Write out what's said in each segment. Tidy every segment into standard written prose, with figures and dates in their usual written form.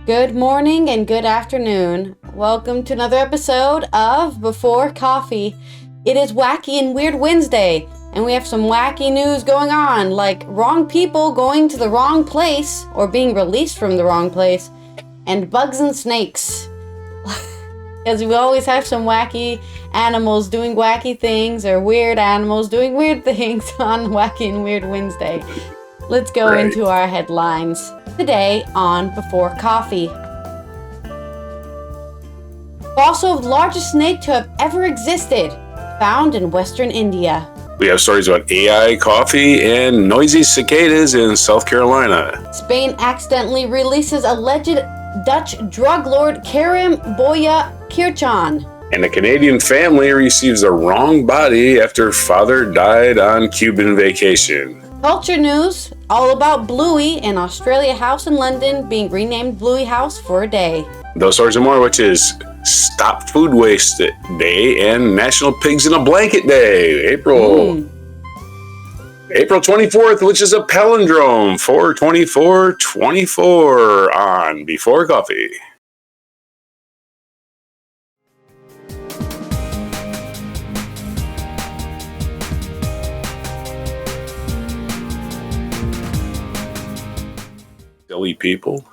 Good morning and good afternoon. Welcome to another episode of Before Coffee. It is Wacky and Weird Wednesday, and we have some wacky news going on, like wrong people going to the wrong place or being released from the wrong place, and bugs and snakes. Because we always have some wacky animals doing wacky things or weird animals doing weird things on Wacky and Weird Wednesday. Let's go into our headlines. Today on Before Coffee. Fossil of largest snake to have ever existed, found in western India. We have stories about AI coffee and noisy cicadas in South Carolina. Spain accidentally releases alleged Dutch drug lord Karim Boya Kirchan. And a Canadian family receives the wrong body after father died on Cuban vacation. Culture news, all about Bluey, an Australia house in London being renamed Bluey House for a day. Those stories and more, which is Stop Food Waste Day and National Pigs in a Blanket Day, April 24th, which is a palindrome for 24/24 on Before Coffee. Silly people.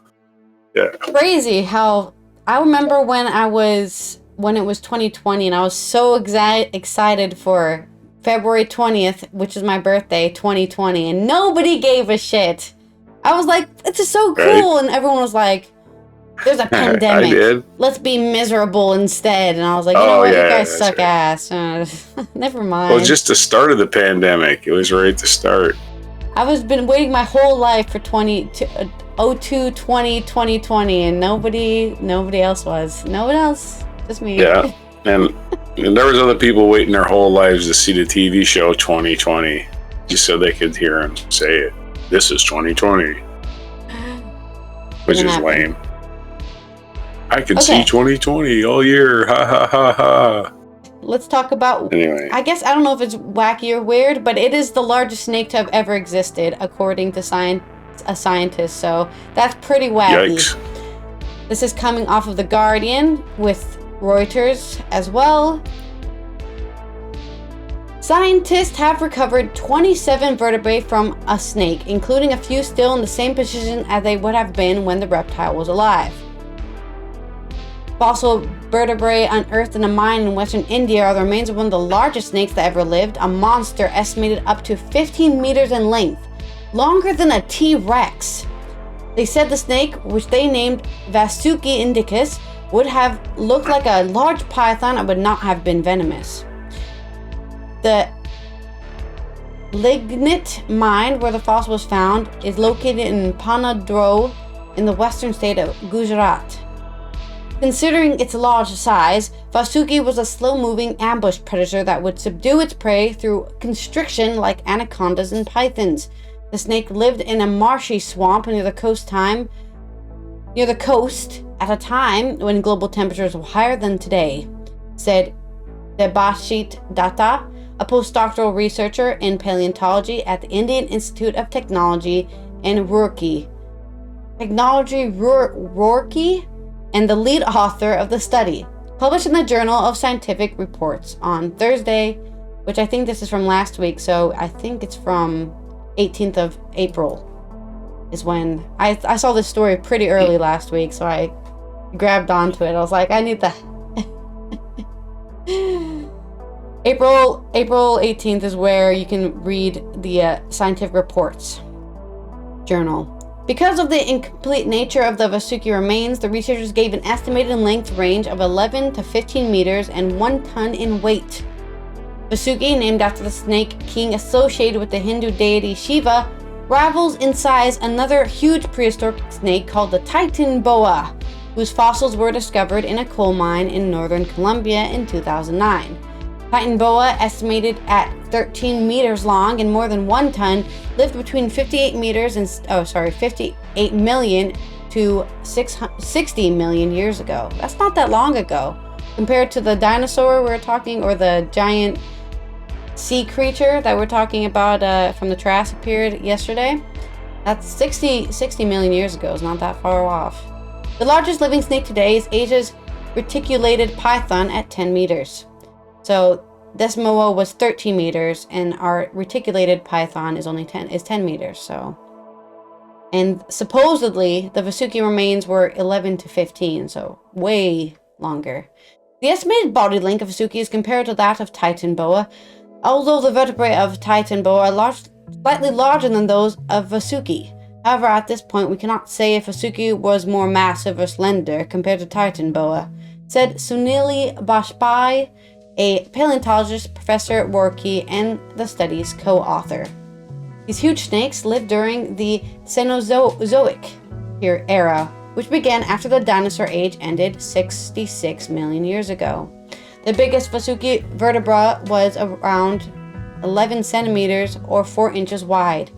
Yeah. Crazy how I remember when it was 2020 and I was so excited for February 20th, which is my birthday, 2020, and nobody gave a shit. I was like, this is so cool, and everyone was like, there's a pandemic. I did. Let's be miserable instead. And I was like, you know what, you guys suck ass. Never mind. Well, just the start of the pandemic. It was right at the start. I've been waiting my whole life for 2020, and nobody else was. No one else, just me. Yeah, and there was other people waiting their whole lives to see the TV show 2020, just so they could hear him say it. This is 2020, which is lame. I can see 2020 all year. Ha ha ha ha. Let's talk about, anyway. I guess, I don't know if it's wacky or weird, but it is the largest snake to have ever existed, according to a scientist, so that's pretty wacky. Yikes. This is coming off of The Guardian with Reuters as well. Scientists have recovered 27 vertebrae from a snake, including a few still in the same position as they would have been when the reptile was alive. Fossil vertebrae unearthed in a mine in western India are the remains of one of the largest snakes that ever lived, a monster estimated up to 15 meters in length, longer than a T-Rex. They said the snake, which they named Vasuki indicus, would have looked like a large python and would not have been venomous. The lignite mine where the fossil was found is located in Panadro in the western state of Gujarat. Considering its large size, Vasuki was a slow-moving ambush predator that would subdue its prey through constriction like anacondas and pythons. The snake lived in a marshy swamp near the coast at a time when global temperatures were higher than today, said Debashit Datta, a postdoctoral researcher in paleontology at the Indian Institute of Technology in Roorkee, and the lead author of the study, published in the Journal of Scientific Reports on Thursday, which I think this is from last week, so I think it's from 18th of April is when I saw this story pretty early last week, so I grabbed onto it. I was like, I need that. April 18th is where you can read the Scientific Reports journal. Because of the incomplete nature of the Vasuki remains, the researchers gave an estimated length range of 11 to 15 meters and 1 ton in weight. Vasuki, named after the snake king associated with the Hindu deity Shiva, rivals in size another huge prehistoric snake called the Titan boa, whose fossils were discovered in a coal mine in northern Colombia in 2009. Titan boa, estimated at 13 meters long and more than 1 ton, lived between 58 million to 60 million years ago. That's not that long ago. Compared to the dinosaur we were talking, or the giant sea creature that we're talking about from the Triassic period yesterday, that's 60 million years ago. It's not that far off. The largest living snake today is Asia's reticulated python at 10 meters. So this moa was 13 meters, and our reticulated python is only 10 meters. So, and supposedly the Vasuki remains were 11 to 15, so way longer. The estimated body length of Vasuki is compared to that of Titan boa, although the vertebrae of Titan boa are slightly larger than those of Vasuki. However, at this point, we cannot say if Vasuki was more massive or slender compared to Titan boa, said Sunili Bajpai, a paleontologist, professor at Warki, and the study's co-author. These huge snakes lived during the Cenozoic era, which began after the dinosaur age ended 66 million years ago. The biggest Vasuki vertebra was around 11 centimeters or 4 inches wide.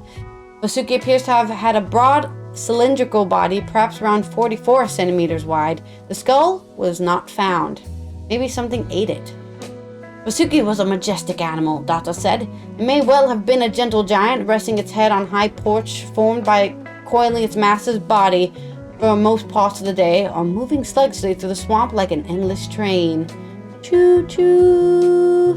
Vasuki appears to have had a broad cylindrical body, perhaps around 44 centimeters wide. The skull was not found. Maybe something ate it. Vasuki was a majestic animal, Data said. It may well have been a gentle giant, resting its head on high porch formed by coiling its massive body for most parts of the day, or moving sluggishly through the swamp like an endless train. Choo-choo.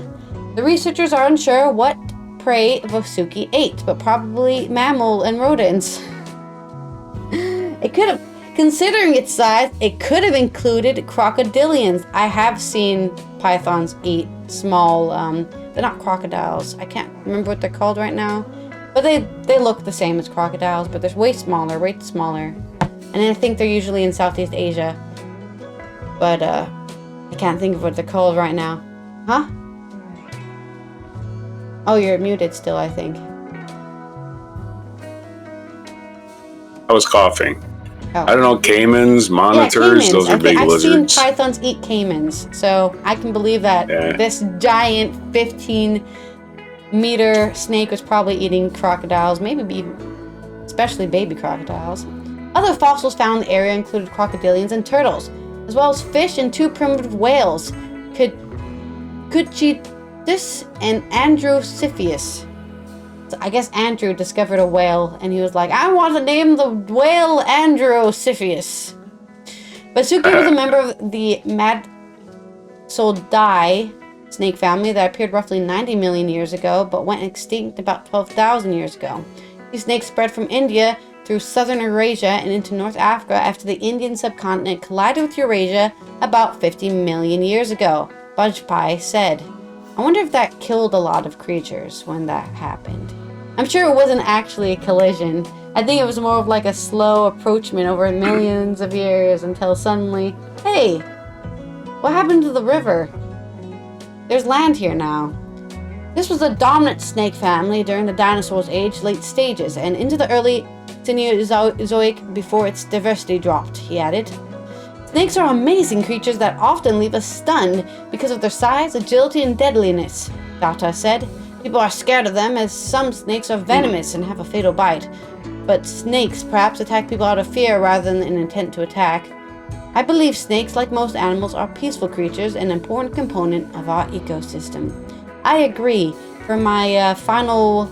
The researchers are unsure what prey Vasuki ate, but probably mammal and rodents. It could have, considering its size, it could have included crocodilians. I have seen pythons eat small, they're not crocodiles. I can't remember what they're called right now. But they look the same as crocodiles, but they're way smaller. And I think they're usually in Southeast Asia. But, I can't think of what they're called right now. Huh? Oh, you're muted still, I think. I was coughing. Oh. I don't know, caimans, monitors, caimans. those are big lizards. I've seen pythons eat caimans, so I can believe that this giant 15-meter snake was probably eating crocodiles, maybe especially baby crocodiles. Other fossils found in the area included crocodilians and turtles, as well as fish and 2 primitive whales, Cicadas and Androsiphius. So I guess Andrew discovered a whale, and he was like, I want to name the whale Androsiphius. Vasuki was a member of the Madsodai snake family that appeared roughly 90 million years ago, but went extinct about 12,000 years ago. These snakes spread from India through southern Eurasia and into North Africa after the Indian subcontinent collided with Eurasia about 50 million years ago, Bajpai said. I wonder if that killed a lot of creatures when that happened. I'm sure it wasn't actually a collision. I think it was more of like a slow approachment over millions of years until suddenly, hey, what happened to the river? There's land here now. This was a dominant snake family during the dinosaurs' age late stages and into the early Cenozoic before its diversity dropped, he added. Snakes are amazing creatures that often leave us stunned because of their size, agility, and deadliness, Data said. People are scared of them as some snakes are venomous and have a fatal bite. But snakes perhaps attack people out of fear rather than an intent to attack. I believe snakes, like most animals, are peaceful creatures and an important component of our ecosystem. I agree. For my final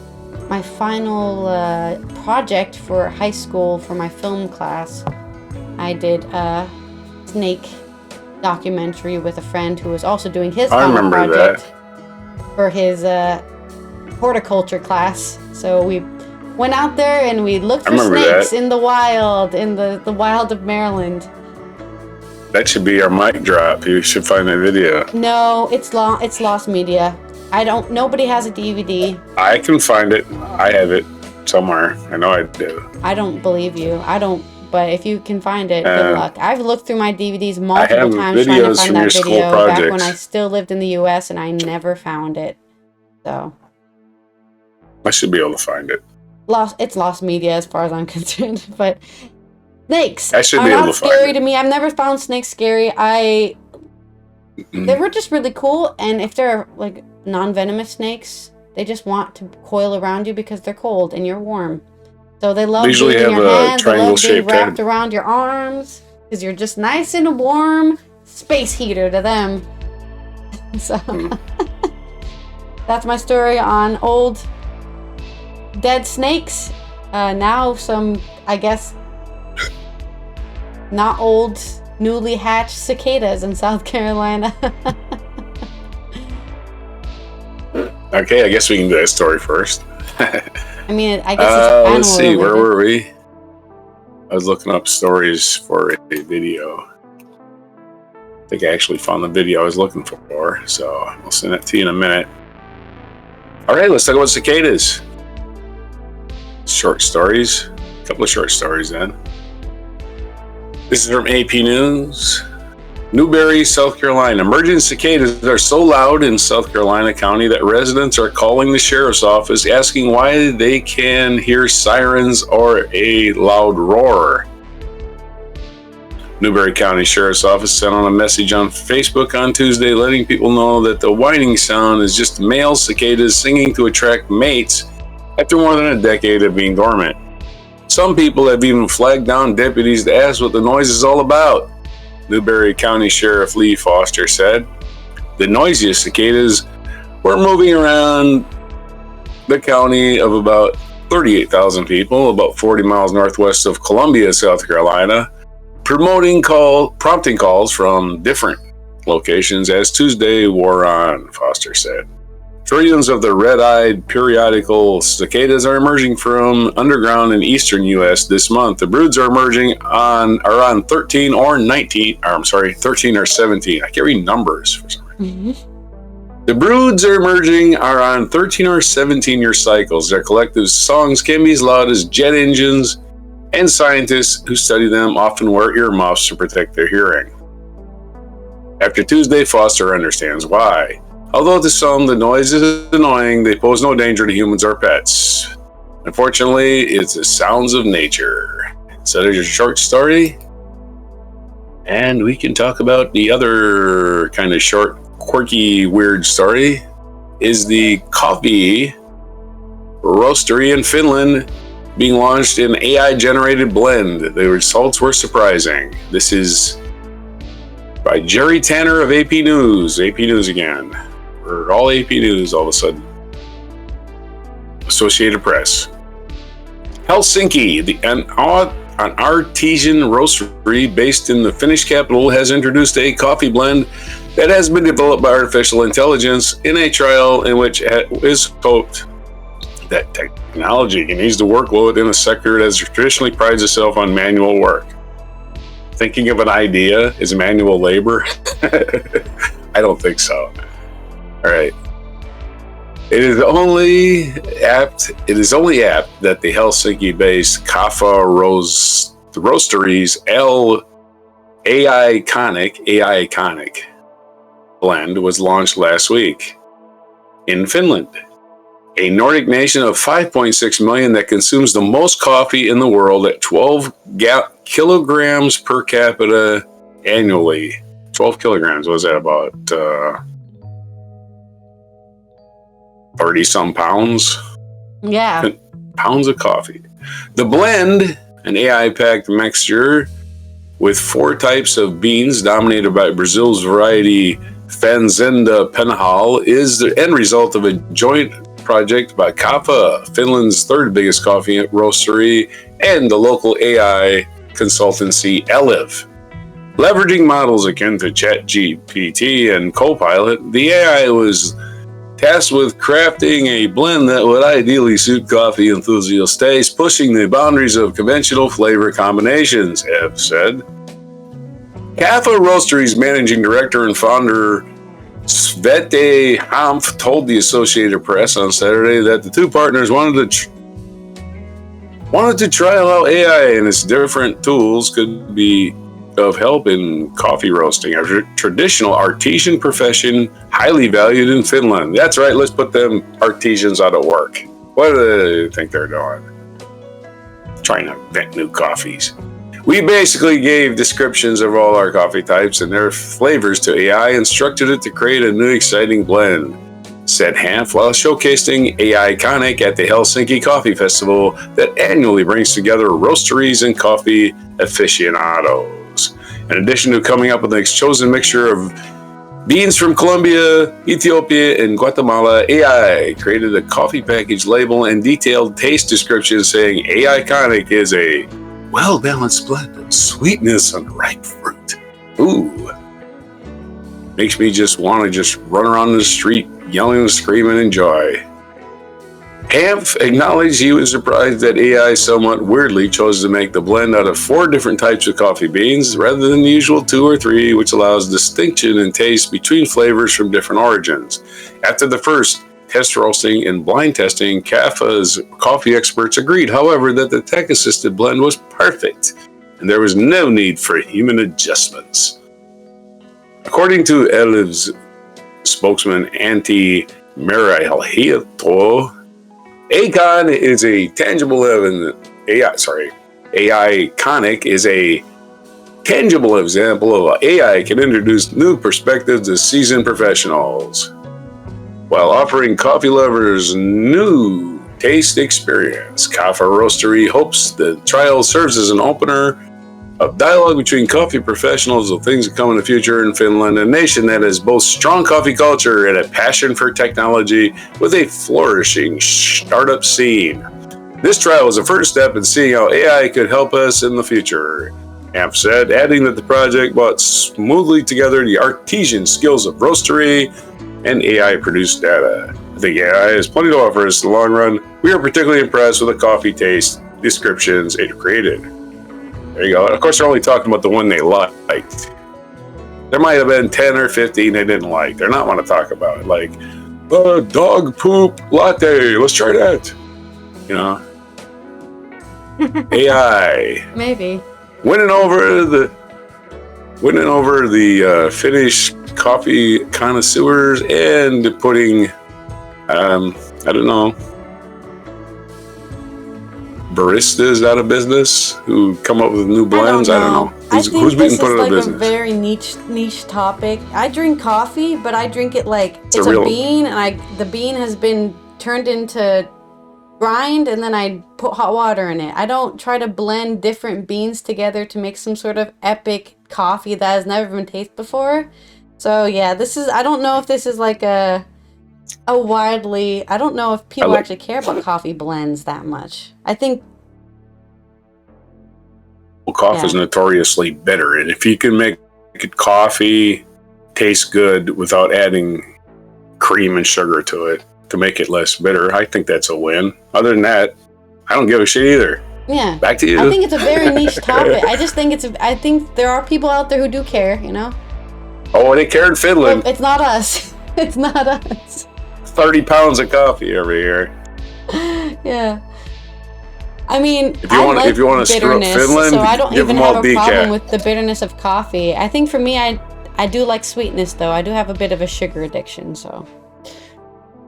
project for high school for my film class, I did a snake documentary with a friend who was also doing his final project for his horticulture class. So we went out there and we looked for snakes in the wild, in the wild of Maryland. That should be our mic drop. You should find that video. No, it's lost media. Nobody has a DVD. I can find it. I have it somewhere. I know I do. I don't believe you. But if you can find it, good luck. I've looked through my DVDs multiple times trying to find that video back when I still lived in the US and I never found it. So I should be able to find it. It's lost media as far as I'm concerned. But snakes I should be able to find scary it. to me. I've never found snakes scary. They were just really cool, and if they're like non-venomous snakes, they just want to coil around you because they're cold and you're warm. So they love being in your hands, they love being wrapped around your arms, because you're just nice and warm space heater to them. So that's my story on old dead snakes. Now some, I guess, Not old, newly hatched cicadas in South Carolina. Okay, I guess we can do that story first. I mean, I guess it's animal let's see, related. where were we? I was looking up stories for a video. I think I actually found the video I was looking for, so I'll send it to you in a minute. All right, let's talk about cicadas. Short stories. A couple of short stories then. This is from AP News. Newberry, South Carolina. Emerging cicadas are so loud in South Carolina County that residents are calling the sheriff's office asking why they can hear sirens or a loud roar. Newberry County Sheriff's Office sent out a message on Facebook on Tuesday letting people know that the whining sound is just male cicadas singing to attract mates after more than a decade of being dormant. Some people have even flagged down deputies to ask what the noise is all about. Newberry County Sheriff Lee Foster said the noisiest cicadas were moving around the county of about 38,000 people, about 40 miles northwest of Columbia, South Carolina, prompting calls from different locations as Tuesday wore on, Foster said. Trillions of the red-eyed periodical cicadas are emerging from underground in eastern U.S. this month. The broods are emerging on 13 or 17. I can't read numbers for some reason. Mm-hmm. The broods are emerging are on 13 or 17-year cycles. Their collective songs can be as loud as jet engines, and scientists who study them often wear earmuffs to protect their hearing. After Tuesday, Foster understands why. Although to some the noise is annoying, they pose no danger to humans or pets. Unfortunately, it's the sounds of nature. So there's your short story. And we can talk about the other kind of short, quirky, weird story. Is the coffee roastery in Finland being launched in AI-generated blend. The results were surprising. This is by Jerry Tanner of AP News. AP News again. We're all AP News all of a sudden. Associated Press. Helsinki, an artisan roastery based in the Finnish capital, has introduced a coffee blend that has been developed by artificial intelligence in a trial in which it is hoped that technology can ease the workload in a sector that has traditionally prides itself on manual work. Thinking of an idea is manual labor? I don't think so. All right. It is only apt that the Helsinki-based Kaffa Roastery's AI Iconic blend was launched last week in Finland, a Nordic nation of 5.6 million that consumes the most coffee in the world at 12 kilograms per capita annually. 12 kilograms, what is that, about 30-some pounds? Yeah. Pounds of coffee. The blend, an AI-packed mixture with 4 types of beans dominated by Brazil's variety Fazenda Penhal, is the end result of a joint project by Kaffa, Finland's third biggest coffee roastery, and the local AI consultancy Eliv. Leveraging models akin to ChatGPT and Copilot, the AI was tasked with crafting a blend that would ideally suit coffee enthusiast tastes, pushing the boundaries of conventional flavor combinations, Ev said. Kaffa Roastery's managing director and founder Svete Hampf told the Associated Press on Saturday that the two partners wanted to trial how AI and its different tools could be of help in coffee roasting, a traditional artisan profession highly valued in Finland. That's right, let's put them artisans out of work. What do they think they're doing? Trying to invent new coffees. We basically gave descriptions of all our coffee types and their flavors to AI and structured it to create a new exciting blend, said Hanf while showcasing AI Iconic at the Helsinki Coffee Festival that annually brings together roasteries and coffee aficionados. In addition to coming up with a chosen mixture of beans from Colombia, Ethiopia, and Guatemala, AI created a coffee package label and detailed taste description saying AI Iconic is a well-balanced blend of sweetness and ripe fruit. Ooh. Makes me just want to just run around the street yelling and screaming in joy. Hanf acknowledged he was surprised that AI somewhat weirdly chose to make the blend out of 4 different types of coffee beans rather than the usual 2 or 3, which allows distinction in taste between flavors from different origins. After the first test roasting and blind testing, CAFA's coffee experts agreed, however, that the tech-assisted blend was perfect and there was no need for human adjustments. According to Eliv's spokesman, Antti Merihalto, AI is a tangible example of AI can introduce new perspectives to seasoned professionals, while offering coffee lovers new taste experience. Kafa Roastery hopes the trial serves as an opener of dialogue between coffee professionals of things to come in the future in Finland, a nation that has both strong coffee culture and a passion for technology with a flourishing startup scene. This trial was the first step in seeing how AI could help us in the future, Amp said, adding that the project brought smoothly together the artisan skills of roastery and AI-produced data. I think AI has plenty to offer us in the long run. We are particularly impressed with the coffee taste descriptions it created. There you go. Of course, they're only talking about the one they liked. There might have been 10 or 15 they didn't like. They're not want to talk about it. Like, dog poop latte. Let's try that. You know? AI. Maybe. Winning over the Finnish coffee connoisseurs and putting, I don't know, baristas out of business who come up with new blends. I don't know. Who's being put out of business? This is like a very niche topic. I drink coffee, but I drink it like it's a bean, and the bean has been turned into grind, and then I put hot water in it. I don't try to blend different beans together to make some sort of epic coffee that has never been tasted before. So yeah, I don't know if this is like a widely, I don't know if people actually care about coffee blends that much. I think coffee is notoriously bitter, and if you can make coffee taste good without adding cream and sugar to it to make it less bitter, I think that's a win. Other than that, I don't give a shit either. Yeah. Back to you. I think it's a very niche topic. I just think I think there are people out there who do care, you know? Oh, they care in Finland. Well, it's not us. It's not us. 30 pounds of coffee every year. Yeah. I mean, if you want to screw up Finland, so I don't give even them all have a decaf. problem with the bitterness of coffee. I think for me, I do like sweetness, though. I do have a bit of a sugar addiction, so.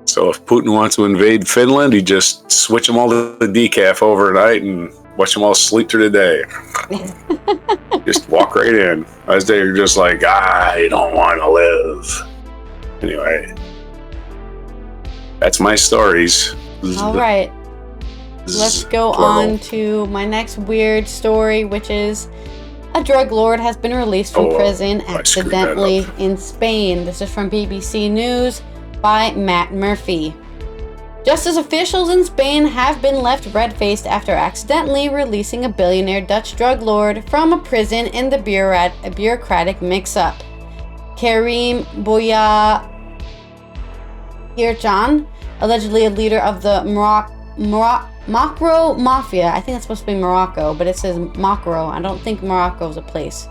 So if Putin wants to invade Finland, he just switch them all to the decaf overnight and watch them all sleep through the day. Just walk right in. As they're just like, I don't want to live. Anyway, that's my stories. All right. Let's go on to my next weird story, which is a drug lord has been released from prison accidentally in Spain. This is from BBC News by Matt Murphy. Justice officials in Spain have been left red-faced after accidentally releasing a billionaire Dutch drug lord from a prison in the bureaucratic mix-up. Karim Boya Hirjan, allegedly a leader of the Macro Mafia. I think that's supposed to be Morocco, but it says Macro. I don't think Morocco is a place.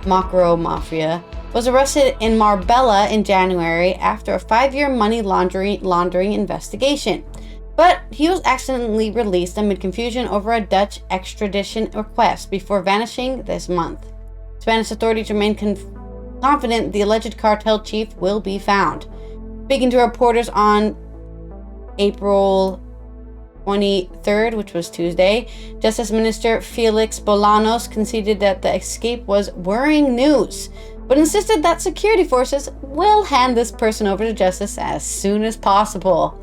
Macro Mafia was arrested in Marbella in January after a 5-year money laundering investigation. But he was accidentally released amid confusion over a Dutch extradition request before vanishing this month. Spanish authorities remain confident the alleged cartel chief will be found. Speaking to reporters on April 23rd, which was Tuesday, Justice Minister Felix Bolanos conceded that the escape was worrying news, but insisted that security forces will hand this person over to justice as soon as possible.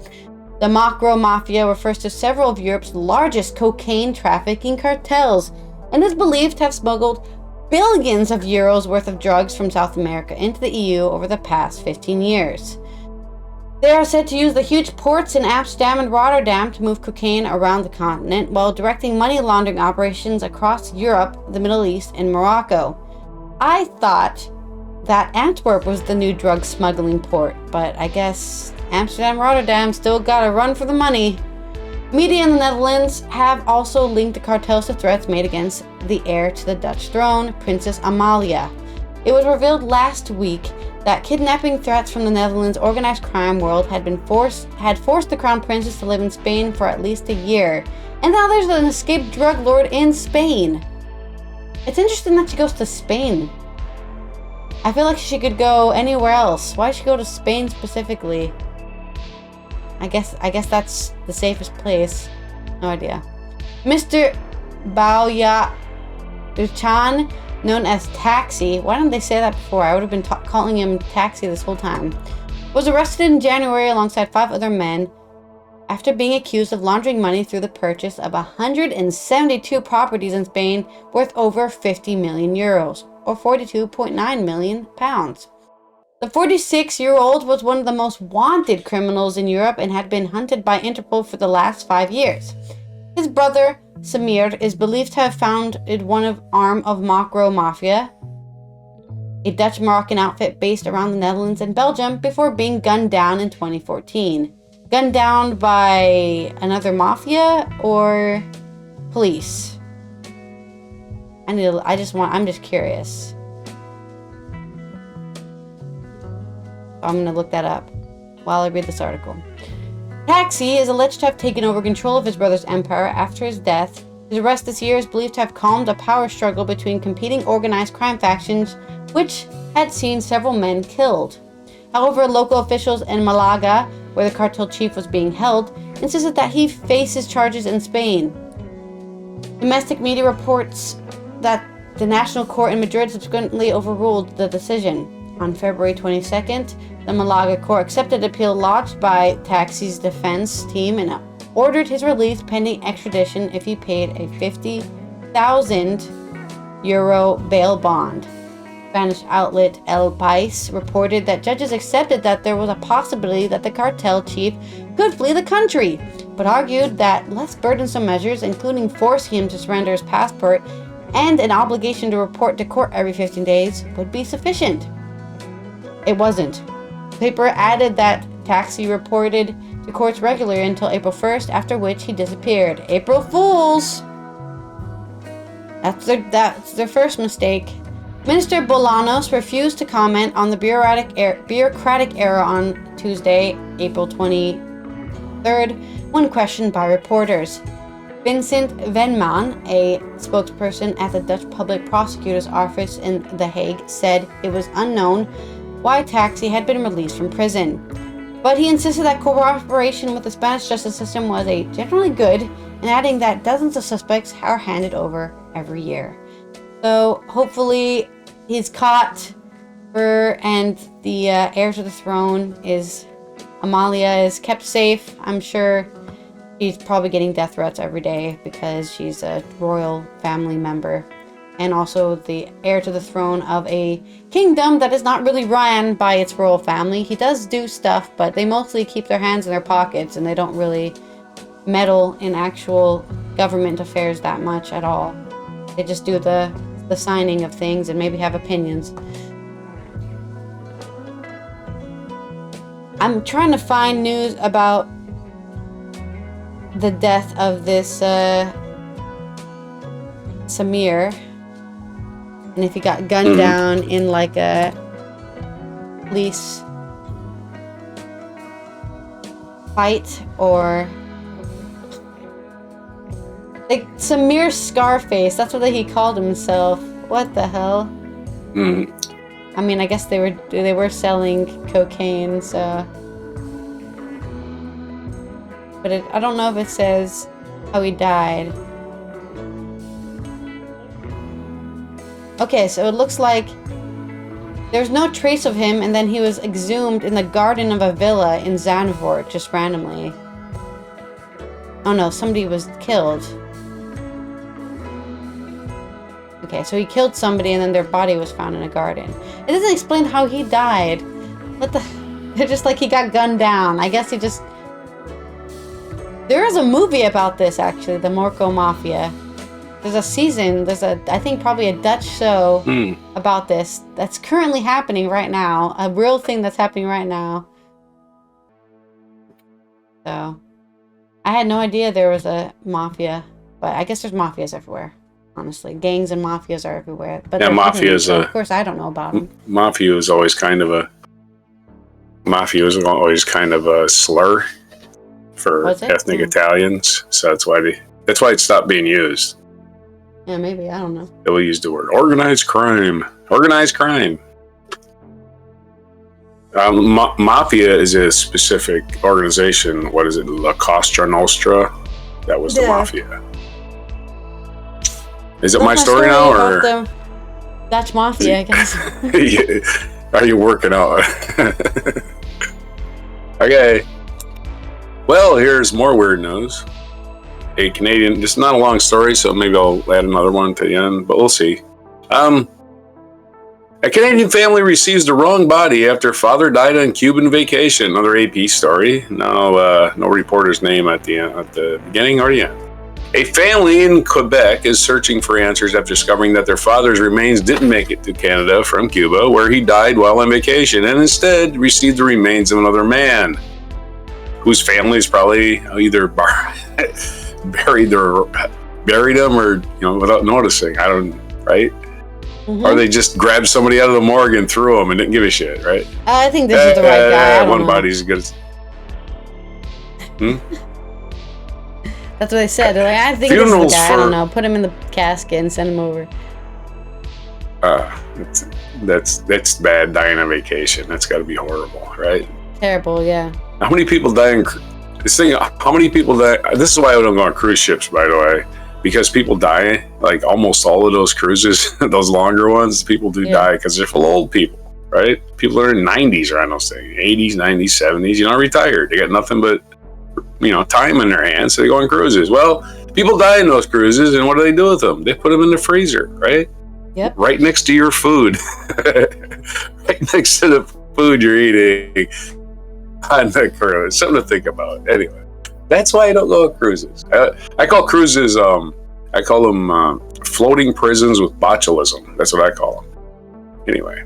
The Macro Mafia refers to several of Europe's largest cocaine trafficking cartels and is believed to have smuggled billions of euros worth of drugs from South America into the EU over the past 15 years. They are said to use the huge ports in Amsterdam and Rotterdam to move cocaine around the continent while directing money laundering operations across Europe, the Middle East, and Morocco. I thought that Antwerp was the new drug smuggling port, but I guess Amsterdam and Rotterdam still gotta run for the money. Media in the Netherlands have also linked the cartels to threats made against the heir to the Dutch throne, Princess Amalia. It was revealed last week that kidnapping threats from the Netherlands' organized crime world had forced the crown princess to live in Spain for at least a year. And now there's an escaped drug lord in Spain. It's interesting that she goes to Spain. I feel like she could go anywhere else. Why did she go to Spain specifically? I guess that's the safest place. No idea. Mr. Baoya Duchan, known as Taxi, why didn't they say that before? I would have been calling him Taxi this whole time, was arrested in January alongside 5 other men after being accused of laundering money through the purchase of 172 properties in Spain worth over 50 million euros, or 42.9 million pounds. The 46-year-old was one of the most wanted criminals in Europe and had been hunted by Interpol for the last 5 years. His brother, Samir, is believed to have founded one arm of Makro Mafia, a Dutch-Moroccan outfit based around the Netherlands and Belgium, before being gunned down in 2014. Gunned down by another mafia or police? I'm just curious. I'm gonna look that up while I read this article. Taxi is alleged to have taken over control of his brother's empire after his death. His arrest this year is believed to have calmed a power struggle between competing organized crime factions, which had seen several men killed. However, local officials in Malaga, where the cartel chief was being held, insisted that he faces charges in Spain. Domestic media reports that the National Court in Madrid subsequently overruled the decision. On February 22nd, the Malaga court accepted appeal lodged by Taxi's defense team and ordered his release pending extradition if he paid a 50,000 euro bail bond. Spanish outlet El País reported that judges accepted that there was a possibility that the cartel chief could flee the country, but argued that less burdensome measures, including forcing him to surrender his passport and an obligation to report to court every 15 days, would be sufficient. It wasn't. The paper added that Taxi reported to courts regularly until April 1st, after which he disappeared. April Fools! That's their first mistake. Minister Bolanos refused to comment on the bureaucratic error on Tuesday, April 23rd, when questioned by reporters. Vincent Venman, a spokesperson at the Dutch Public Prosecutor's Office in The Hague, said it was unknown why Taxi had been released from prison. But he insisted that cooperation with the Spanish justice system was generally good, and adding that dozens of suspects are handed over every year. So hopefully he's caught, and the heir to the throne Amalia is kept safe. I'm sure she's probably getting death threats every day because she's a royal family member, and also the heir to the throne of a kingdom that is not really run by its royal family. He does do stuff, but they mostly keep their hands in their pockets and they don't really meddle in actual government affairs that much at all. They just do the signing of things and maybe have opinions. I'm trying to find news about the death of this Samir, and if he got gunned down in like a police fight, or like Samir Scarface, that's what he called himself. What the hell? I mean, I guess they were selling cocaine, so, but I don't know if it says how he died. Okay, so it looks like there's no trace of him, and then he was exhumed in the garden of a villa in Zandvoort, just randomly. Oh no, somebody was killed. Okay, so he killed somebody and then their body was found in a garden. It doesn't explain how he died. What the... They're just like, he got gunned down. I guess he just... There is a movie about this, actually, the Morco Mafia. There's a season, I think probably a Dutch show about this that's currently happening right now. A real thing that's happening right now. So, I had no idea there was a mafia, but I guess there's mafias everywhere, honestly. Gangs and mafias are everywhere. But yeah, mafia is of course, I don't know about them. Mafia is always kind of a slur for ethnic Italians, so that's why it stopped being used. Yeah, maybe, I don't know. They will use the word organized crime. Organized crime. Mafia is a specific organization. What is it? La Cosa Nostra? That was the mafia. Is it my story now, or the Dutch mafia? I guess. Are you working out? Okay. Well, here's more weird news. A Canadian. This is not a long story, so maybe I'll add another one to the end, but we'll see. A Canadian family receives the wrong body after father died on Cuban vacation. Another AP story. No reporter's name at the beginning or the end. A family in Quebec is searching for answers after discovering that their father's remains didn't make it to Canada from Cuba, where he died while on vacation, and instead received the remains of another man, whose families probably either buried them or without noticing. Right? Mm-hmm. Or they just grabbed somebody out of the morgue and threw them and didn't give a shit, right? I think this is the right guy. One body's as good as... That's what they said. They're like, I think this is the guy. I don't know. Put him in the casket and send him over. That's bad, dying on vacation. That's got to be horrible, right? Terrible, yeah. How many people die how many people die? This is why I don't go on cruise ships, by the way. Because people die, like almost all of those cruises, those longer ones, people do die because they're full of old people, right? People that are in 90s are on those things, 80s, 90s, 70s, retired. They got nothing but, time in their hands, so they go on cruises. Well, people die in those cruises, and what do they do with them? They put them in the freezer, right? Yep. Right next to your food. Right next to the food you're eating on the cruise. Something to think about. Anyway. That's why I don't go on cruises. I call cruises, I call them floating prisons with botulism. That's what I call them. Anyway.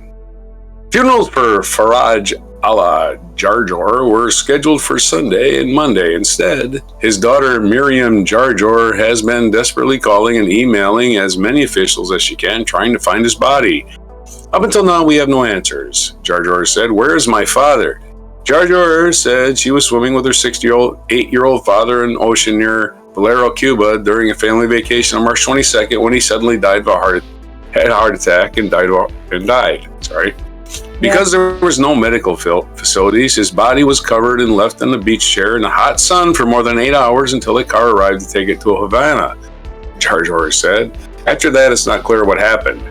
Funerals for Faraj Allah Jarjor were scheduled for Sunday and Monday. Instead, his daughter Miriam Jarjor has been desperately calling and emailing as many officials as she can, trying to find his body. Up until now, we have no answers. Jarjor said, "Where is my father?" Jarjor said she was swimming with her 8-year-old father in an ocean near Valero, Cuba during a family vacation on March 22nd when he suddenly died had a heart attack and died. Because there was no medical facilities, his body was covered and left in the beach chair in the hot sun for more than 8 hours until a car arrived to take it to Havana, Jarjor said. After that, it's not clear what happened.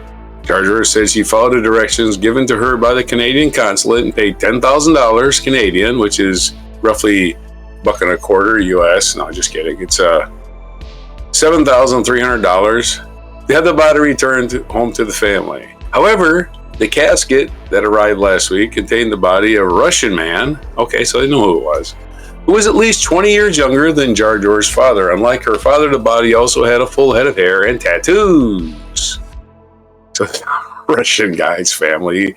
Jarjor said she followed the directions given to her by the Canadian consulate and paid $10,000 Canadian, which is roughly $1.25 US. No, just kidding. It's $7,300. They had the body returned home to the family. However, the casket that arrived last week contained the body of a Russian man. Okay, so they knew who it was. Who was at least 20 years younger than Jarjor's father. Unlike her father, the body also had a full head of hair and tattoos. So the Russian guy's family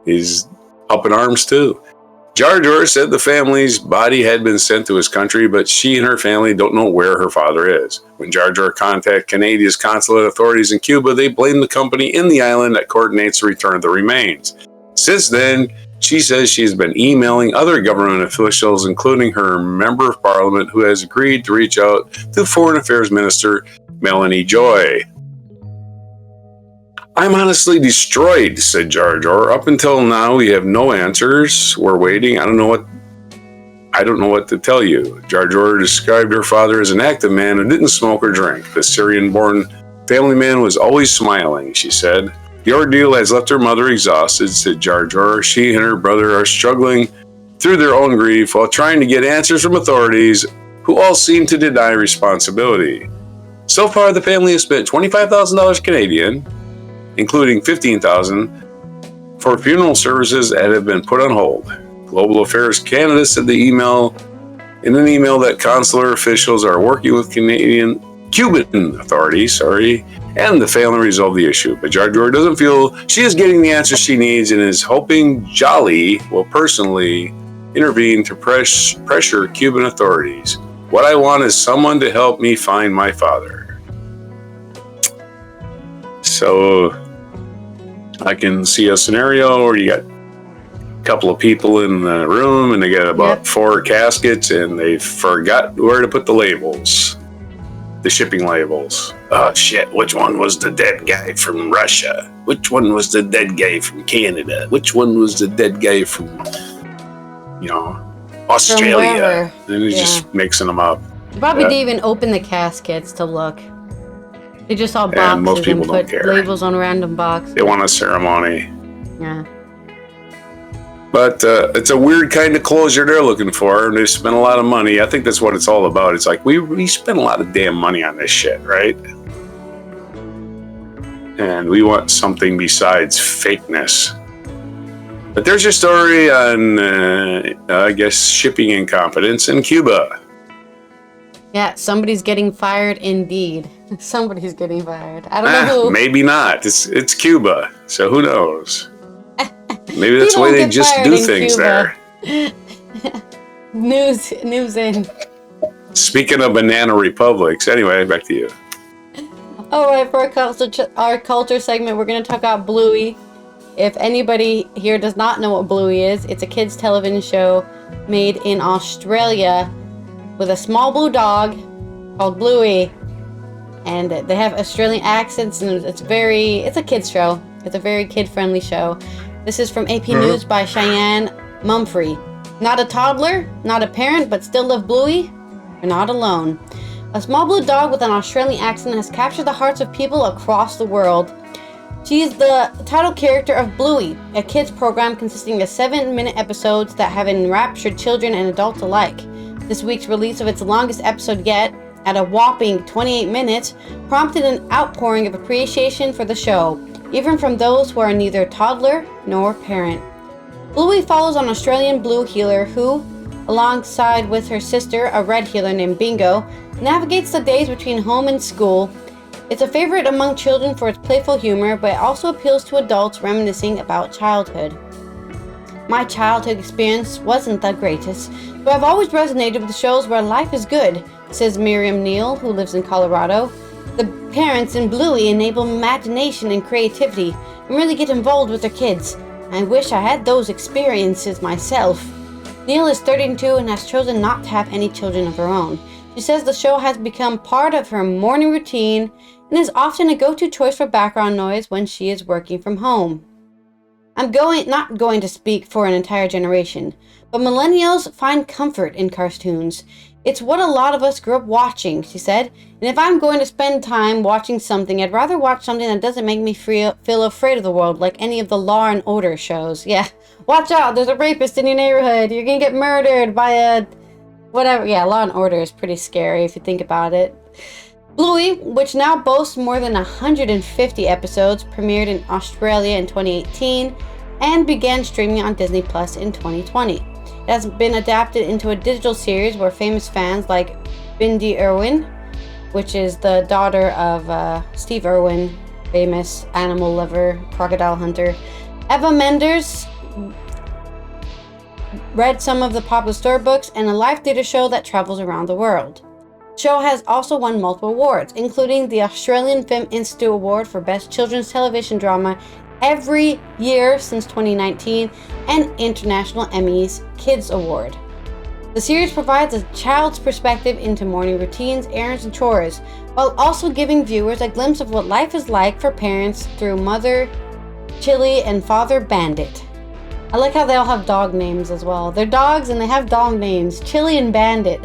is up in arms too. Jarjor said the family's body had been sent to his country, but she and her family don't know where her father is. When Jarjor contacted Canadia's consulate authorities in Cuba, they blamed the company in the island that coordinates the return of the remains. Since then, she says she's been emailing other government officials, including her member of parliament, who has agreed to reach out to Foreign Affairs Minister Melanie Joy. "I'm honestly destroyed," said Jarjor. "Up until now, we have no answers. We're waiting. I don't know what to tell you." Jarjor described her father as an active man who didn't smoke or drink. The Syrian-born family man was always smiling, she said. "The ordeal has left her mother exhausted," said Jarjor. She and her brother are struggling through their own grief while trying to get answers from authorities who all seem to deny responsibility. So far, the family has spent $25,000 Canadian, including $15,000 for funeral services that have been put on hold. Global Affairs Canada said in an email that consular officials are working with Cuban authorities, and the family to resolve the issue. But Jar Jar doesn't feel she is getting the answers she needs and is hoping Jolly will personally intervene to pressure Cuban authorities. What I want is someone to help me find my father. So I can see a scenario where you got a couple of people in the room and they got about 4 caskets and they forgot where to put the labels. The shipping labels. Oh shit, which one was the dead guy from Russia? Which one was the dead guy from Canada? Which one was the dead guy from, Australia? And he's just mixing them up. They probably didn't even open the caskets to look. They just saw boxes and most people put don't care. labels on random boxes. They want a ceremony. Yeah. But it's a weird kind of closure they're looking for, and they spent a lot of money. I think that's what it's all about. It's like, we spent a lot of damn money on this shit, right? And we want something besides fakeness. But there's your story on, I guess, shipping incompetence in Cuba. Yeah, somebody's getting fired indeed. Somebody's getting fired. I don't know who. Maybe not. It's Cuba, so who knows? Maybe that's the way they just do things Cuba. there. News in. Speaking of banana republics, anyway, back to you. All right, for our culture segment, we're going to talk about Bluey. If anybody here does not know what Bluey is, it's a kids' television show made in Australia with a small blue dog called Bluey. And they have Australian accents, and it's a kids' show. It's a very kid-friendly show. This is from AP News by Cheyenne Mumphrey. Not a toddler, not a parent, but still love Bluey? You're not alone. A small blue dog with an Australian accent has captured the hearts of people across the world. She is the title character of Bluey, a kids program consisting of 7-minute episodes that have enraptured children and adults alike. This week's release of its longest episode yet, at a whopping 28 minutes, prompted an outpouring of appreciation for the show, even from those who are neither toddler nor parent. Bluey follows an Australian blue healer who, alongside with her sister, a red healer named Bingo, navigates the days between home and school. It's a favorite among children for its playful humor, but it also appeals to adults reminiscing about childhood. My childhood experience wasn't the greatest, but I've always resonated with shows where life is good, says Miriam Neal, who lives in Colorado. The parents in Bluey enable imagination and creativity and really get involved with their kids. I wish I had those experiences myself. Neal is 32 and has chosen not to have any children of her own. She says the show has become part of her morning routine and is often a go-to choice for background noise when she is working from home. I'm not going to speak for an entire generation, but millennials find comfort in cartoons. It's what a lot of us grew up watching, she said, and if I'm going to spend time watching something, I'd rather watch something that doesn't make me feel afraid of the world, like any of the Law and Order shows. Yeah, watch out, there's a rapist in your neighborhood, you're gonna get murdered by a... whatever. Yeah, Law and Order is pretty scary if you think about it. Bluey, which now boasts more than 150 episodes, premiered in Australia in 2018 and began streaming on Disney Plus in 2020. It has been adapted into a digital series where famous fans like Bindi Irwin, which is the daughter of Steve Irwin, famous animal lover, crocodile hunter, Eva Mendes, read some of the popular storybooks, and a live theater show that travels around the world. The show has also won multiple awards, including the Australian Film Institute Award for Best Children's Television Drama every year since 2019, and International Emmys Kids Award. The series provides a child's perspective into morning routines, errands, and chores, while also giving viewers a glimpse of what life is like for parents through Mother Chili and Father Bandit. I like how they all have dog names as well. They're dogs and they have dog names, Chili and Bandit.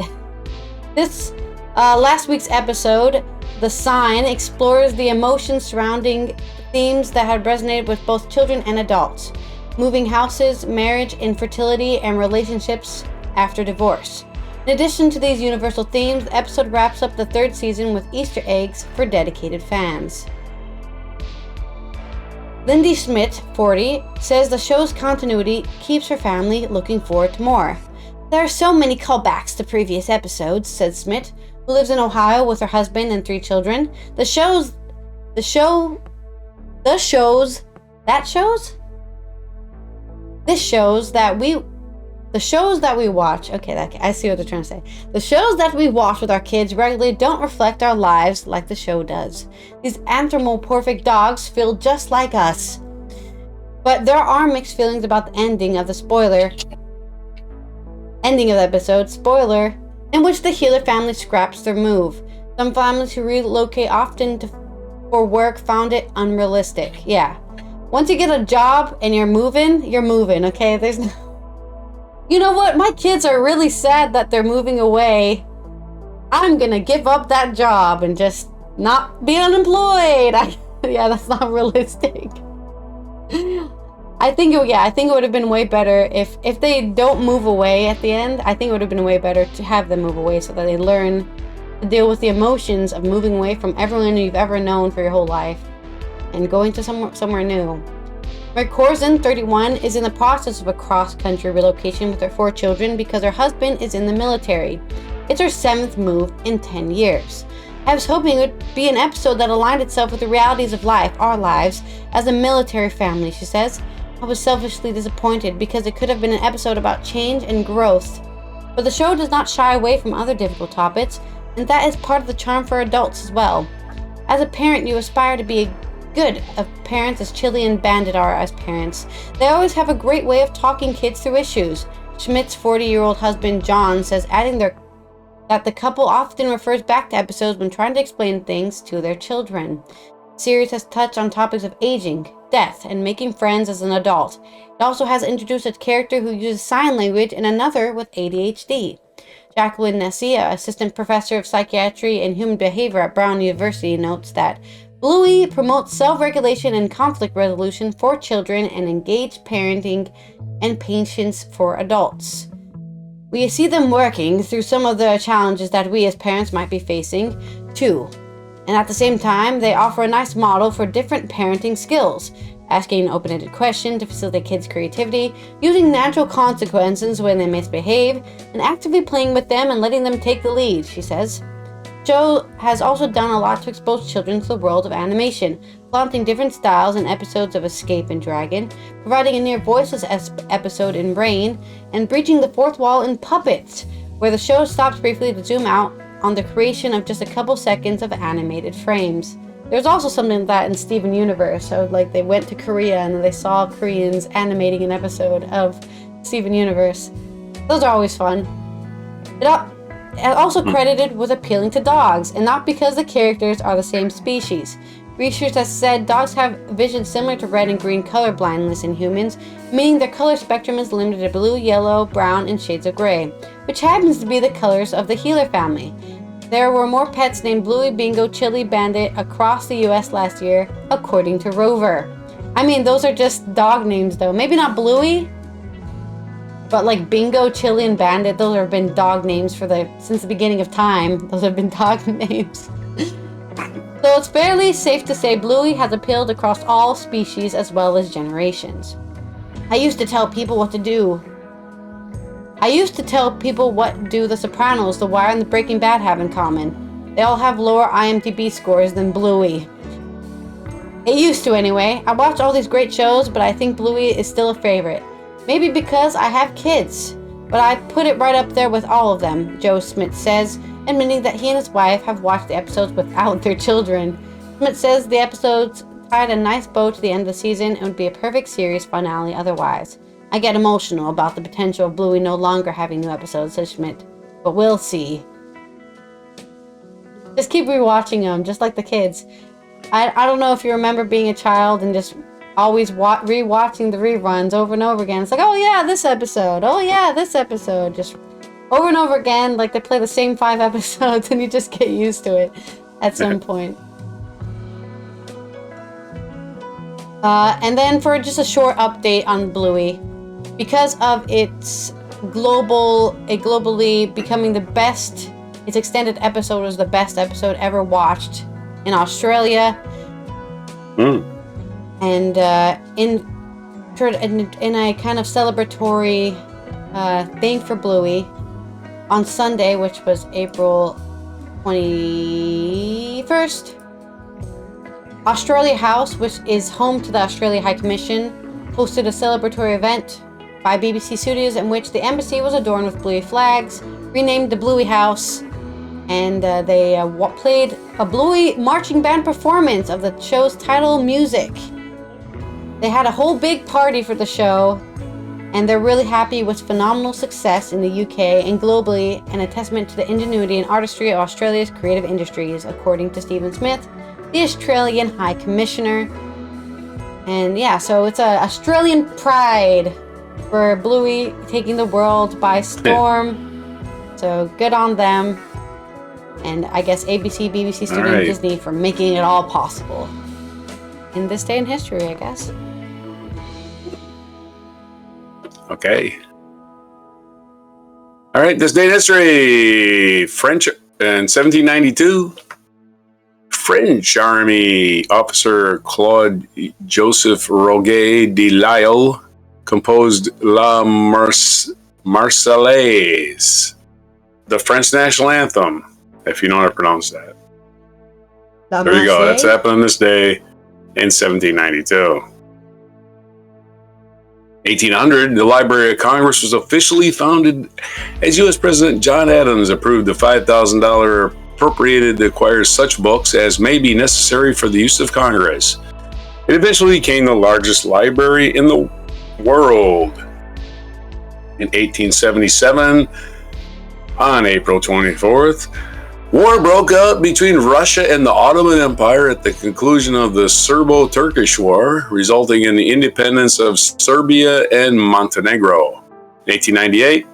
This last week's episode, The Sign, explores the emotions surrounding themes that have resonated with both children and adults: moving houses, marriage, infertility, and relationships after divorce. In addition to these universal themes, the episode wraps up the 3rd season with Easter eggs for dedicated fans. Lindy Schmidt, 40, says the show's continuity keeps her family looking forward to more. There are so many callbacks to previous episodes, said Schmidt, who lives in Ohio with her husband and 3 children. The shows that we watch, okay, I see what they're trying to say. The shows that we watch with our kids regularly don't reflect our lives like the show does. These anthropomorphic dogs feel just like us. But there are mixed feelings about the ending of the episode, spoiler, in which the healer family scraps their move. Some families who relocate often for work found it unrealistic. Yeah. Once you get a job and you're moving, okay? There's no... You know what? My kids are really sad that they're moving away. I'm gonna give up that job and just not be unemployed. Yeah, that's not realistic. I think it would have been way better if they don't move away at the end. I think it would have been way better to have them move away so that they learn to deal with the emotions of moving away from everyone you've ever known for your whole life and going to somewhere new. Corzin, 31, is in the process of a cross-country relocation with her 4 children because her husband is in the military. It's her 7th move in 10 years. I was hoping it would be an episode that aligned itself with the realities of life, our lives, as a military family, she says. I was selfishly disappointed because it could have been an episode about change and growth. But the show does not shy away from other difficult topics, and that is part of the charm for adults as well. As a parent, you aspire to be good of parents as Chili and Bandit are as parents. They always have a great way of talking kids through issues. Schmidt's 40-year-old husband John says that the couple often refers back to episodes when trying to explain things to their children. The series has touched on topics of aging, death, and making friends as an adult. It also has introduced a character who uses sign language and another with ADHD. Jacqueline Nessie, assistant professor of psychiatry and human behavior at Brown University, notes that Bluey promotes self-regulation and conflict resolution for children and engaged parenting and patience for adults. We see them working through some of the challenges that we as parents might be facing, too. And at the same time, they offer a nice model for different parenting skills, asking an open-ended question to facilitate kids' creativity, using natural consequences when they misbehave, and actively playing with them and letting them take the lead, she says. Joe has also done a lot to expose children to the world of animation, flaunting different styles in episodes of Escape and Dragon, providing a near voiceless episode in Rain, and breaching the fourth wall in Puppets, where the show stops briefly to zoom out on the creation of just a couple seconds of animated frames. There's also something like that in Steven Universe, so like they went to Korea and they saw Koreans animating an episode of Steven Universe. Those are always fun. Also credited with appealing to dogs, and not because the characters are the same species. Research has said dogs have vision similar to red and green color blindness in humans, meaning their color spectrum is limited to blue, yellow, brown, and shades of gray, which happens to be the colors of the Healer family. There were more pets named Bluey, Bingo, Chili, Bandit across the US last year, according to Rover. I mean, those are just dog names though. Maybe not Bluey, but like Bingo, Chili, and Bandit, those have been dog names since the beginning of time. Those have been dog names. So it's fairly safe to say Bluey has appealed across all species as well as generations. I used to tell people what do The Sopranos, The Wire, and The Breaking Bad have in common. They all have lower IMDb scores than Bluey. It used to anyway. I watch all these great shows, but I think Bluey is still a favorite. Maybe because I have kids, but I put it right up there with all of them, Joe Smith says, admitting that he and his wife have watched the episodes without their children. Smith says the episodes tied a nice bow to the end of the season and would be a perfect series finale otherwise. I get emotional about the potential of Bluey no longer having new episodes, says Schmidt, but we'll see. Just keep rewatching them, just like the kids. I don't know if you remember being a child and just always rewatching the reruns over and over again. It's like, oh yeah, this episode. Oh yeah, this episode. Just over and over again, like they play the same 5 episodes and you just get used to it at some point. And then for just a short update on Bluey, because of its globally becoming the best, its extended episode was the best episode ever watched in Australia. And in a kind of celebratory thing for Bluey, on Sunday, which was April 21st, Australia House, which is home to the Australia High Commission, hosted a celebratory event by BBC Studios in which the embassy was adorned with Bluey flags, renamed the Bluey House, and they played a Bluey marching band performance of the show's title music. They had a whole big party for the show, and they're really happy with phenomenal success in the UK and globally, and a testament to the ingenuity and artistry of Australia's creative industries, according to Stephen Smith, the Australian High Commissioner. And yeah, so it's a Australian pride for Bluey taking the world by storm. So good on them. And I guess ABC, BBC Studio, and Disney for making it all possible in this day in history, I guess. Okay. All right, this day in history. French in 1792. French Army officer Claude Joseph Roget de Lisle composed La Marseillaise, the French national anthem, if you know how to pronounce that. There you go. That's happening this day in 1792. 1800, the Library of Congress was officially founded as U.S. President John Adams approved the $5,000 appropriated to acquire such books as may be necessary for the use of Congress. It eventually became the largest library in the world. In 1877, on April 24th, war broke out between Russia and the Ottoman Empire at the conclusion of the Serbo-Turkish War, resulting in the independence of Serbia and Montenegro. In 1898,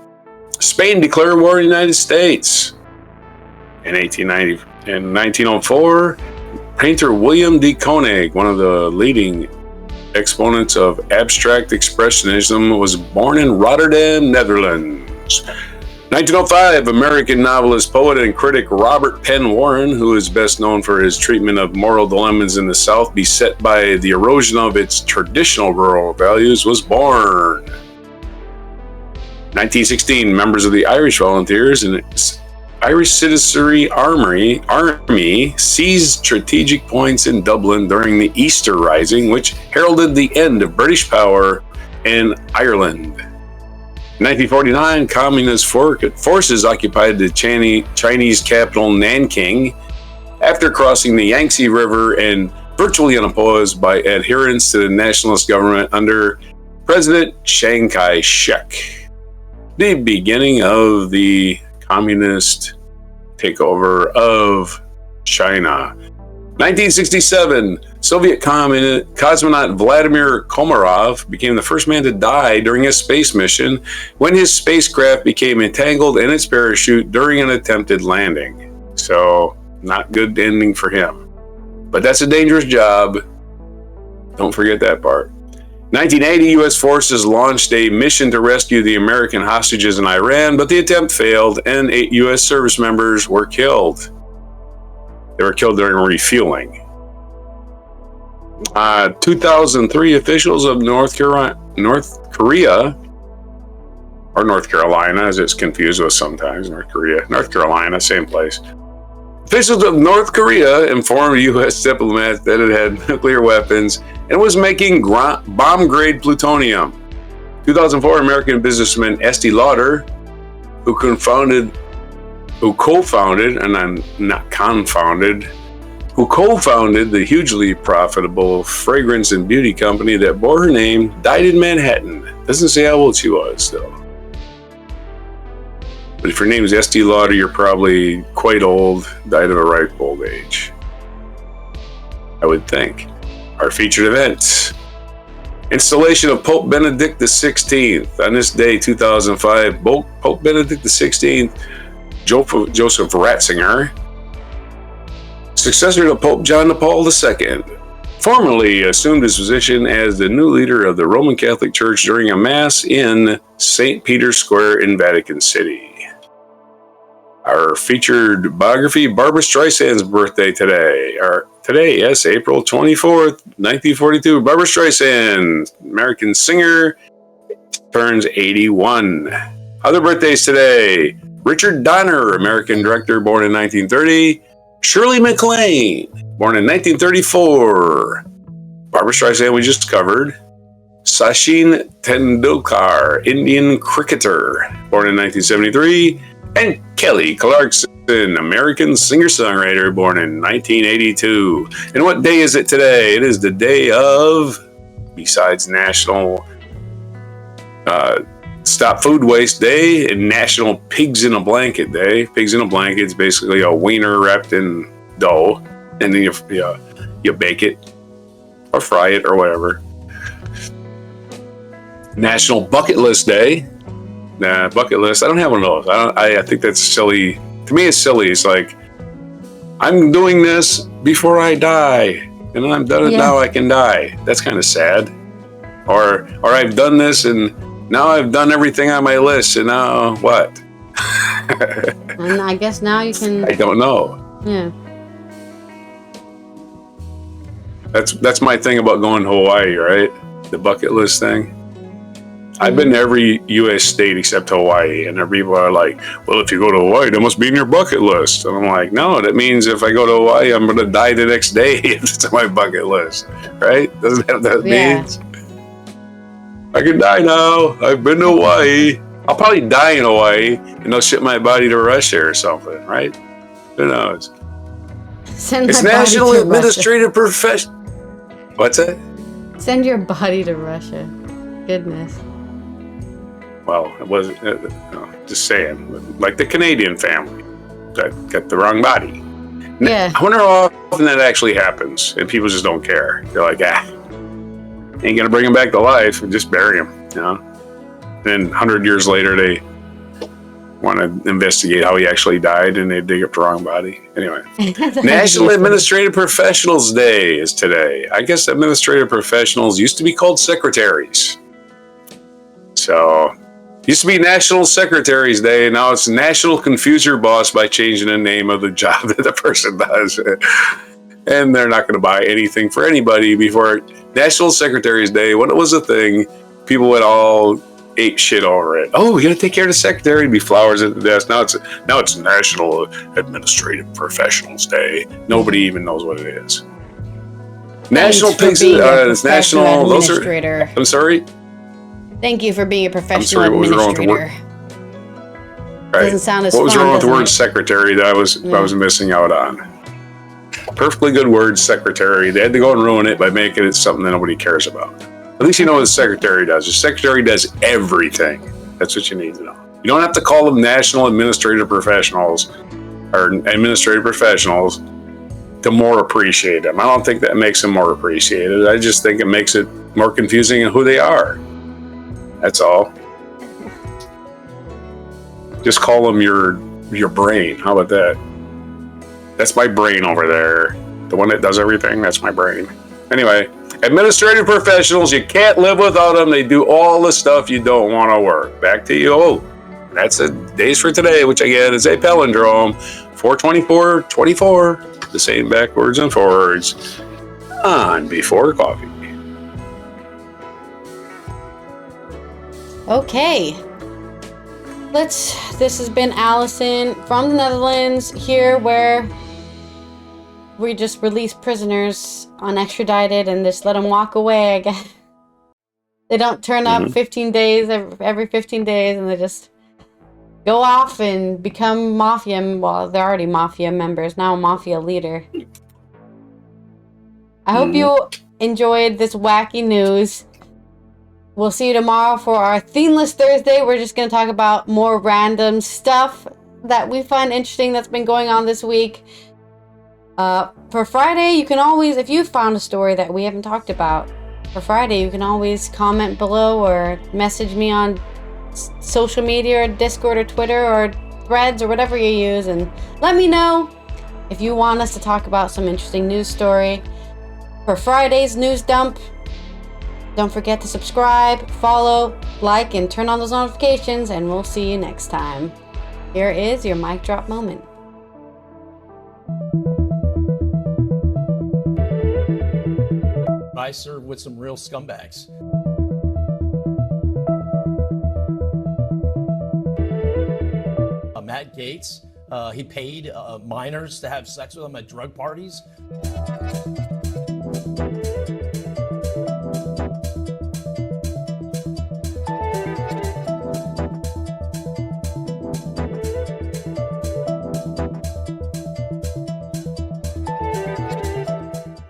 Spain declared war on the United States. In 1904, painter William de Koning, one of the leading exponents of abstract expressionism, was born in Rotterdam, Netherlands. 1905, American novelist, poet, and critic Robert Penn Warren, who is best known for his treatment of moral dilemmas in the South beset by the erosion of its traditional rural values, was born. 1916, members of the Irish Volunteers and Irish Citizenry Army seized strategic points in Dublin during the Easter Rising, which heralded the end of British power in Ireland. In 1949, communist forces occupied the Chinese capital Nanking after crossing the Yangtze River and virtually unopposed by adherents to the nationalist government under President Chiang Kai-shek. The beginning of the communist takeover of China. 1967, Soviet cosmonaut Vladimir Komarov became the first man to die during a space mission when his spacecraft became entangled in its parachute during an attempted landing. So, not good ending for him. But that's a dangerous job. Don't forget that part. 1980, U.S. forces launched a mission to rescue the American hostages in Iran, but the attempt failed and 8 U.S. service members were killed. They were killed during refueling. 2003, officials of North Carolina, or North Carolina, as it's confused with sometimes, North Carolina, same place. Officials of North Korea informed U.S. diplomats that it had nuclear weapons and was making bomb-grade plutonium. 2004, American businessman Estee Lauder, who co-founded, the hugely profitable fragrance and beauty company that bore her name, died in Manhattan. Doesn't say how old she was, though. But if your name is Estee Lauder, you're probably quite old, died of a ripe old age, I would think. Our featured events. Installation of Pope Benedict XVI. On this day, 2005, Pope Benedict XVI, Joseph Ratzinger, successor to Pope John Paul II, formally assumed his position as the new leader of the Roman Catholic Church during a Mass in St. Peter's Square in Vatican City. Our featured biography, Barbra Streisand's birthday today. Yes, April 24th, 1942. Barbra Streisand, American singer, turns 81. Other birthdays today. Richard Donner, American director, born in 1930. Shirley MacLaine, born in 1934. Barbra Streisand, we just covered. Sachin Tendulkar, Indian cricketer, born in 1973. And Kelly Clarkson, American singer-songwriter, born in 1982. And what day is it today? It is the day of, besides National Stop Food Waste Day and National Pigs in a Blanket Day. Pigs in a blanket is basically a wiener wrapped in dough, and then you bake it or fry it or whatever. National Bucket List Day. Bucket list. I don't have one of those. I think that's silly. To me, it's silly. It's like, I'm doing this before I die, and when I'm done it now, I can die. That's kind of sad. Or I've done this, and now I've done everything on my list, and now what? And I guess now you can... I don't know. Yeah. That's my thing about going to Hawaii, right? The bucket list thing. I've been to every U.S. state except Hawaii, and people are like, well, if you go to Hawaii, that must be in your bucket list. And I'm like, no, that means if I go to Hawaii, I'm going to die the next day if it's on my bucket list, right? Doesn't that what that means? I can die now. I've been to Hawaii. I'll probably die in Hawaii, and they'll ship my body to Russia or something, right? Who knows? It's National Administrative Profession. What's that? Send your body to Russia. Goodness. Well, it wasn't, just saying, like the Canadian family that got the wrong body. Yeah. I wonder how often that actually happens, and people just don't care. They're like, ain't gonna bring him back to life, and just bury him, Then 100 years later, they want to investigate how he actually died, and they dig up the wrong body. Anyway, National Administrative Professionals Day is today. I guess administrative professionals used to be called secretaries. So, used to be National Secretaries Day, now it's National Confuse Your Boss by changing the name of the job that the person does. And they're not going to buy anything for anybody before National Secretaries Day. When it was a thing, people would all ape shit over it. Oh, we got to take care of the secretary. It'd be flowers at the desk. Now it's National Administrative Professionals Day. Nobody even knows what it is. National Pigs. It's National. Those are. I'm sorry. Thank you for being a professional administrator. Right. Doesn't sound as what was fun, wrong with the word secretary that I was missing out on? Perfectly good word, secretary. They had to go and ruin it by making it something that nobody cares about. At least you know what the secretary does. The secretary does everything. That's what you need to know. You don't have to call them National Administrative Professionals or Administrative Professionals to more appreciate them. I don't think that makes them more appreciated. I just think it makes it more confusing in who they are. That's all. Just call them your brain. How about that? That's my brain over there. The one that does everything, that's my brain. Anyway, administrative professionals, you can't live without them. They do all the stuff you don't want to work. Back to you. Oh, that's the days for today, which again is a palindrome. 424, the same backwards and forwards. On before coffee. Okay. This has been Allison from the Netherlands here, where we just release prisoners unextradited and just let them walk away, I guess. They don't turn up 15 days, every 15 days, and they just go off and become mafia. Well, they're already mafia members, now a mafia leader. I hope you enjoyed this wacky news. We'll see you tomorrow for our Themeless Thursday. We're just going to talk about more random stuff that we find interesting that's been going on this week. For Friday, you can always, if you found a story that we haven't talked about, for Friday, you can always comment below or message me on social media or Discord or Twitter or Threads or whatever you use, and let me know if you want us to talk about some interesting news story. For Friday's news dump, don't forget to subscribe, follow, like, and turn on those notifications, and we'll see you next time. Here is your mic drop moment. I served with some real scumbags. Matt Gaetz, he paid minors to have sex with him at drug parties.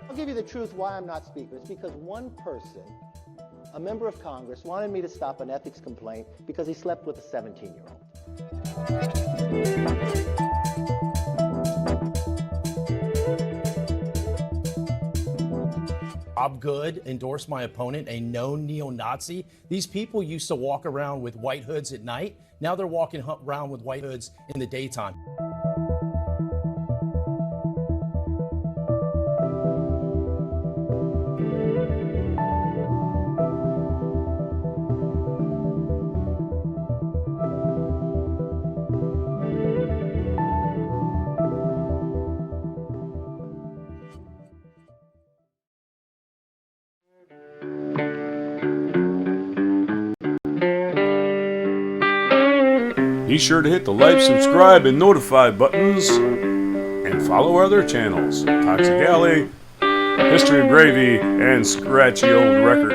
I'll give you the truth why I'm not speaker. It's because one person, a member of Congress, wanted me to stop an ethics complaint because he slept with a 17-year-old. Bob Good endorsed my opponent, a known neo-Nazi. These people used to walk around with white hoods at night. Now they're walking around with white hoods in the daytime. Be sure to hit the like, subscribe, and notify buttons, and follow our other channels, Toxic Alley, History of Gravy, and Scratchy Old Records.